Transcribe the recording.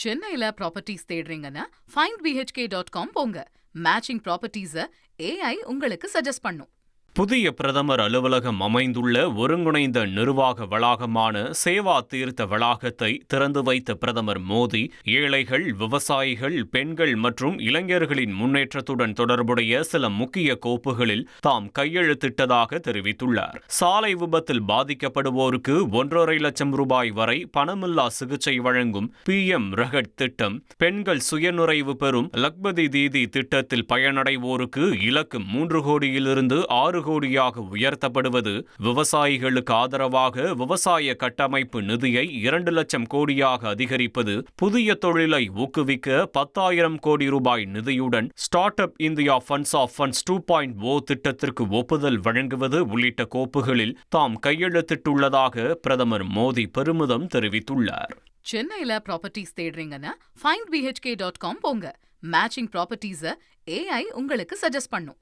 சென்னையில properties தேடுறீங்கன்னா findbhk.com போங்க. Matching ப்ராப்பர்ட்டிஸை AI உங்களுக்கு சஜஸ்ட் பண்ணும். புதிய பிரதமர் அலுவலகம் அமைந்துள்ள ஒருங்கிணைந்த நிர்வாக வளாகமான சேவா தீர்த்த வளாகத்தை திறந்து வைத்த பிரதமர் மோடி, ஏழைகள், விவசாயிகள், பெண்கள் மற்றும் இளைஞர்களின் முன்னேற்றத்துடன் தொடர்புடைய சில முக்கிய கோப்புகளில் தாம் கையெழுத்திட்டதாக தெரிவித்துள்ளார். சாலை விபத்தில் பாதிக்கப்படுவோருக்கு 1.5 லட்சம் ரூபாய் வரை பணமில்லா சிகிச்சை வழங்கும் PM ரகட் திட்டம், பெண்கள் சுயநுறைவு பெறும் லக்பதி தீதி திட்டத்தில் பயனடைவோருக்கு இலக்கு 3 கோடியிலிருந்து 6 கோடியாக உயர்த்தப்படுவது, விவசாயிகளுக்கு ஆதரவாக விவசாய கட்டமைப்பு நிதியை 2 லட்சம் கோடியாக அதிகரிப்பது, புதிய தொழிலை ஊக்குவிக்க 10,000 கோடி ரூபாய் நிதியுடன் start up India funds of funds 2.0 திட்டத்திற்கு ஒப்புதல் வழங்குவது உள்ளிட்ட கோப்புகளில் தாம் கையெழுத்திட்டுள்ளதாக பிரதமர் மோடி பெருமிதம் தெரிவித்துள்ளார். சென்னையில ப்ராப்பர்ட்டிஸ் தேடுறீங்கன்னா findbhk.com போங்க. மேட்சிங் ப்ராப்பர்ட்டிஸை AI உங்களுக்கு சஜஸ்ட் பண்ணும்.